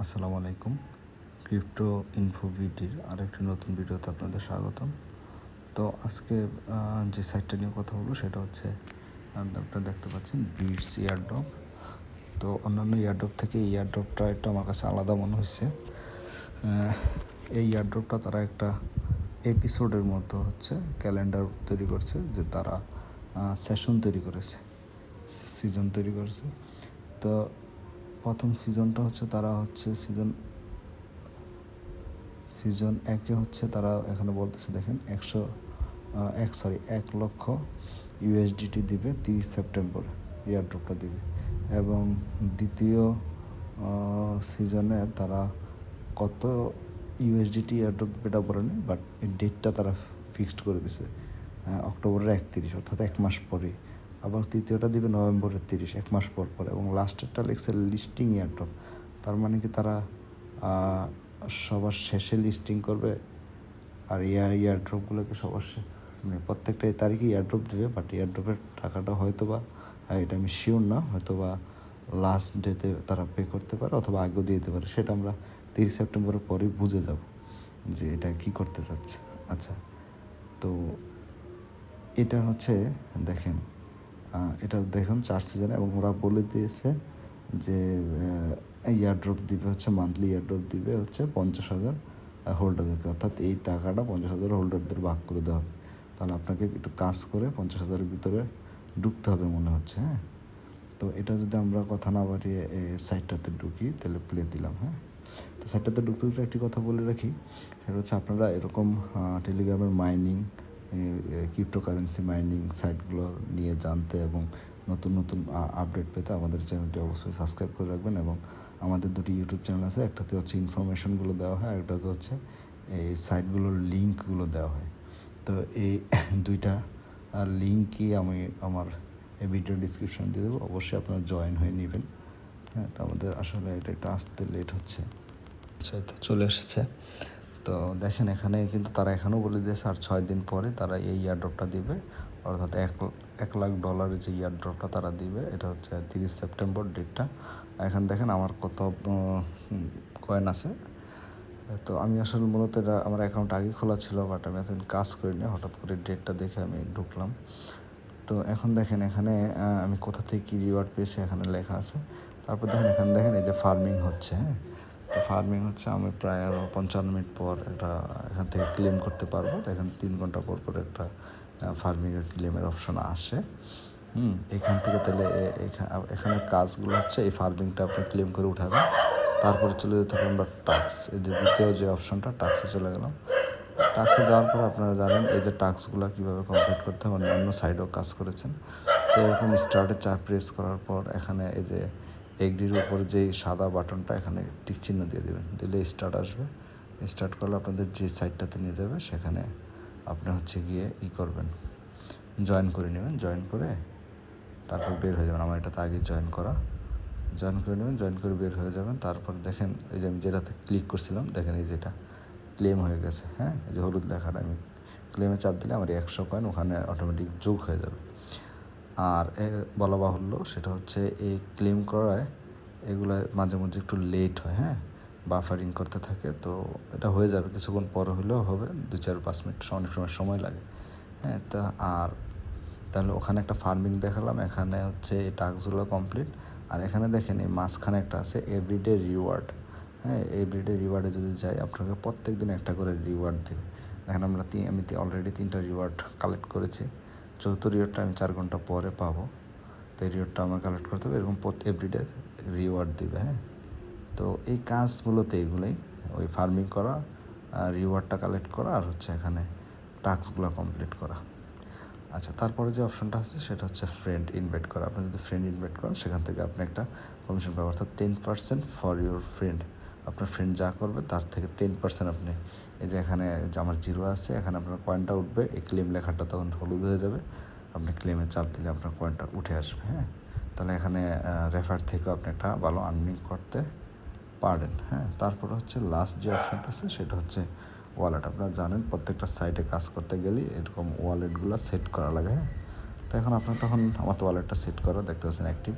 আসসালামু আলাইকুম। ক্রিপ্টো ইনফোভিডির আরেকটি নতুন ভিডিওতে আপনাদের স্বাগতম। তো আজকে যে সাইটটা নিয়ে কথা বলবো সেটা হচ্ছে আপনারা দেখতে পাচ্ছেন বিটস এয়ারড্রপ। তো অন্যান্য এয়ারড্রপ থেকে এই এয়ারড্রপটা একটু আমার কাছে আলাদা মনে হয়েছে। এই এয়ারড্রপটা তারা একটা এপিসোডের মতো হচ্ছে ক্যালেন্ডার তৈরি করছে, যে তারা সেশন তৈরি করেছে, সিজন তৈরি করেছে। তো প্রথম সিজনটা হচ্ছে তারা হচ্ছে সিজন একে হচ্ছে তারা এখানে বলতেছে, দেখেন 1 লক্ষ ইউএসডিটি দিবে 30 সেপ্টেম্বর, এয়ারড্রপটা দিবে। এবং দ্বিতীয় সিজনে তারা কত ইউএসডিটি এয়ারড্রপ এটা বলে নেই, বাট এই ডেটটা তারা ফিক্সড করে দিছে অক্টোবরের 31, অর্থাৎ 1 মাস পরে। আবার তৃতীয়টা দিবে নভেম্বরের 30, 1 মাস পর পর। এবং লাস্টেরটা লিখছে লিস্টিং এয়ারড্রপ। তার মানে কি তারা সবার শেষে লিস্টিং করবে, আর এয়ারড্রপগুলোকে সবার মানে প্রত্যেকটা তারিখে এয়ারড্রপ দেবে, বাট এয়ারড্রপের টাকাটা হয়তো বা, এটা আমি শিওর না, হয়তো বা লাস্ট ডেতে তারা পে করতে পারে অথবা আগেও দিয়ে দিতে পারে। সেটা আমরা 30 সেপ্টেম্বরের পরেই বুঝে যাব যে এটা কি করতে চাচ্ছে। আচ্ছা, তো এটা হচ্ছে দেখেন, এটা দেখুন 4 সিজনে, এবং ওরা বলে দিয়েছে যে এয়ারড্রপ দিবে হচ্ছে, মান্থলি এয়ারড্রপ দিবে হচ্ছে 50,000 হোল্ডারদেরকে, অর্থাৎ এই টাকাটা 50,000 হোল্ডারদের ভাগ করে দেওয়া হবে। তাহলে আপনাকে একটু কাজ করে 50,000-এর ভিতরে ঢুকতে হবে মনে হচ্ছে। হ্যাঁ, তো এটা যদি আমরা কথা না বাড়িয়ে সাইটটাতে ঢুকি, তাহলে প্লে দিলাম। হ্যাঁ, তো সাইটটাতে ঢুকতে ঢুকতে একটি কথা বলে রাখি, সেটা হচ্ছে আপনারা এরকম টেলিগ্রামের মাইনিং, ক্রিপ্টোকারেন্সি মাইনিং সাইটগুলো নিয়ে জানতে এবং নতুন নতুন আপডেট পেতে আমাদের চ্যানেলটি অবশ্যই সাবস্ক্রাইব করে রাখবেন। এবং আমাদের দুটি ইউটিউব চ্যানেল আছে, একটাতে হচ্ছে ইনফরমেশনগুলো দেওয়া হয়, একটাতে হচ্ছে এই সাইটগুলোর লিঙ্কগুলো দেওয়া হয়। তো এই দুইটা লিঙ্কই আমি আমার এই ভিডিও ডিসক্রিপশন দিয়ে দেবো, অবশ্যই আপনারা জয়েন হয়ে নেবেন। হ্যাঁ, তো আমাদের আসলে এটা একটু আসতে লেট হচ্ছে। আচ্ছা, তো চলে এসেছে। তো দেখেন এখানে কিন্তু তারা এখানেও বলে দিয়েছে আর 6 দিন পরে তারা এই ইয়ারড্রপটা দিবে, অর্থাৎ $1 লাখ যে ইয়ারড্রপটা তারা দিবে, এটা হচ্ছে 30 সেপ্টেম্বর ডেটটা। এখানে দেখেন আমার কত কয়েন আছে। তো আমি আসলে মূলত এটা আমার অ্যাকাউন্ট আগে খোলা ছিল, বাট আমি এতদিন কাজ করিনি, হঠাৎ করে ডেটটা দেখে আমি ঢুকলাম। তো এখন দেখেন এখানে আমি কোথা থেকে কী রিওয়ার্ড পেয়েছি এখানে লেখা আছে। তারপর দেখেন এখানে দেখেন এই যে ফার্মিং হচ্ছে। হ্যাঁ, তো ফার্মিং হচ্ছে, আমি প্রায় আরও 55 মিনিট পর এটা এখান থেকে ক্লেম করতে পারবো। তো এখানে 3 ঘন্টা পর পর একটা ফার্মিংয়ের ক্লেমের অপশন আসে। এখান থেকে তাহলে এখানে কাজগুলো হচ্ছে, এই ফার্মিংটা আপনি ক্লেম করে উঠাবেন। তারপরে চলে যেতে হবে আমরা টাস্ক, এই যে দ্বিতীয় যে অপশনটা, টাস্কে চলে গেলাম। টাস্কে যাওয়ার পর আপনারা জানেন এই যে টাস্কগুলো কীভাবে কমপ্লিট করতে হয়, অন্যান্য সাইডেও কাজ করেছেন। তো এরকম স্টার্টে প্রেস করার পর এখানে এই যে এগ্রির উপরে যেই সাদা বাটনটা, এখানে টিক চিহ্ন দিয়ে দেবেন, দিলে স্টার্ট আসবে। স্টার্ট করলে আপনাদের যে সাইটটাতে নিয়ে যাবে, সেখানে আপনি হচ্ছে গিয়ে করবেন, জয়েন করে নেবেন। জয়েন করে তারপর বের হয়ে যাবেন। আমার এটাতে আগে জয়েন করে নেবেন, জয়েন করে বের হয়ে যাবেন। তারপর দেখেন এই যে আমি যেটাতে ক্লিক করছিলাম, দেখেন এই যেটা ক্লেম হয়ে গেছে। হ্যাঁ, এই যে হলুদ লেখাটা, আমি ক্লেমে চাপ দিলে আমার 100 কয়েন ওখানে অটোমেটিক যোগ হয়ে যাবে। আর বলা বাহুল্য সেটা হচ্ছে এই ক্লেম করায় এগুলো মাঝে মাঝে একটু লেট হয়। হ্যাঁ, বাফারিং করতে থাকে। তো এটা হয়ে যাবে, কিছুক্ষণ পরে হলেও হবে, 2-4-5 মিনিট অনেক সময় লাগে। হ্যাঁ, আর তাহলে ওখানে একটা ফার্মিং দেখালাম, এখানে হচ্ছে এই টাস্কগুলো কমপ্লিট। আর এখানে দেখেন এই মাঝখানে একটা আছে এভরিডে রিওয়ার্ড। হ্যাঁ, এভরিডে রিওয়ার্ডে যদি যাই, আপনাকে প্রত্যেক দিন একটা করে রিওয়ার্ড দেবে। দেখেন আমি অলরেডি 3টা রিওয়ার্ড কালেক্ট করেছি। চতুর্থ রিওয়ার্ডটা আমি 4 ঘন্টা পরে পাবো। তো এই রিওয়ার্ডটা আমার কালেক্ট করতে হবে, এরকম এভরিডে রিওয়ার্ড দিবে। হ্যাঁ, তো এই কাজ মূলত এইগুলোই, ওই ফার্মিং করা, রিওয়ার্ডটা কালেক্ট করা, আর হচ্ছে এখানে টাস্কগুলো কমপ্লিট করা। আচ্ছা, তারপরে যে অপশনটা আছে সেটা হচ্ছে ফ্রেন্ড ইনভাইট করা। আপনি যদি ফ্রেন্ড ইনভাইট করেন, সেখান থেকে আপনি একটা কমিশন পাবেন, অর্থাৎ 10% ফর ইউর ফ্রেন্ড। আপনার ফ্রেন্ড যা করবে তার থেকে 10% আপনি, এই যে এখানে যে আমার 0 আছে, এখানে আপনার কয়েনটা উঠবে, এই ক্লেম লেখাটা তখন হলুদ হয়ে যাবে, আপনি ক্লেমে চাপ দিলে আপনার কয়েনটা উঠে আসবে। হ্যাঁ, তাহলে এখানে রেফার থেকেও আপনি একটা ভালো আর্নিং করতে পারেন। হ্যাঁ, তারপর হচ্ছে লাস্ট যে অপশনটা আছে সেটা হচ্ছে ওয়ালেট। আপনারা জানেন প্রত্যেকটা সাইটে কাজ করতে গেলে এরকম ওয়ালেটগুলো সেট করা লাগে। হ্যাঁ, তো এখন আপনার আমার তো ওয়ালেটটা সেট করা, দেখতে পাচ্ছেন অ্যাক্টিভ।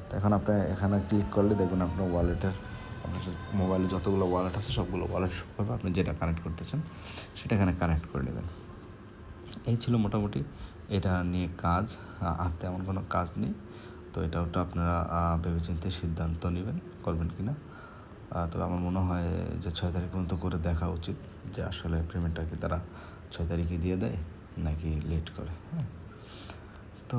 তো এখন আপনি এখানে ক্লিক করলে দেখবেন আপনার ওয়ালেটের আপনার মোবাইলে যতগুলো ওয়ালেট আছে সবগুলো ওয়ালেট সবভাবে আপনি যেটা কানেক্ট করতেছেন সেটা এখানে কানেক্ট করে নেবেন। এই ছিল মোটামুটি এটা নিয়ে কাজ, আর তেমন কোনো কাজ নেই। তো এটা ওটা আপনারা ভেবেচিন্তে সিদ্ধান্ত নেবেন করবেন কি না। তবে আমার মনে হয় যে 6 তারিখ পর্যন্ত করে দেখা উচিত যে আসলে পেমেন্টটা কি তারা 6 তারিখে দিয়ে দেয় নাকি লেট করে, হ্যাঁ, তো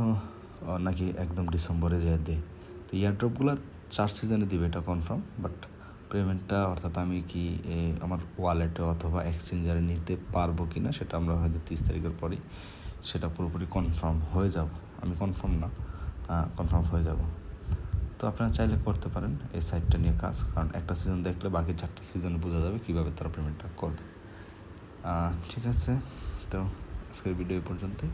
নাকি একদম ডিসেম্বরে যেয়ে দেয়। তো ইয়ারড্রপগুলো 4 সিজনে দিবে এটা কনফার্ম, বাট পেমেন্টটা অর্থাৎ আমি কি আমার ওয়ালেটে অথবা এক্সচেঞ্জারে নিতে পারবো কি না সেটা আমরা হয়তো 30 তারিখের পরেই সেটা পুরোপুরি কনফার্ম হয়ে যাব। আমি কনফার্ম না, কনফার্ম হয়ে যাব। তো আপনারা চাইলে করতে পারেন এই সাইটটা নিয়ে কাজ, কারণ একটা সিজন দেখলে বাকি 4টা সিজনে বোঝা যাবে কীভাবে তারা পেমেন্টটা করবে। ঠিক আছে, তো আজকের ভিডিও এই পর্যন্তই।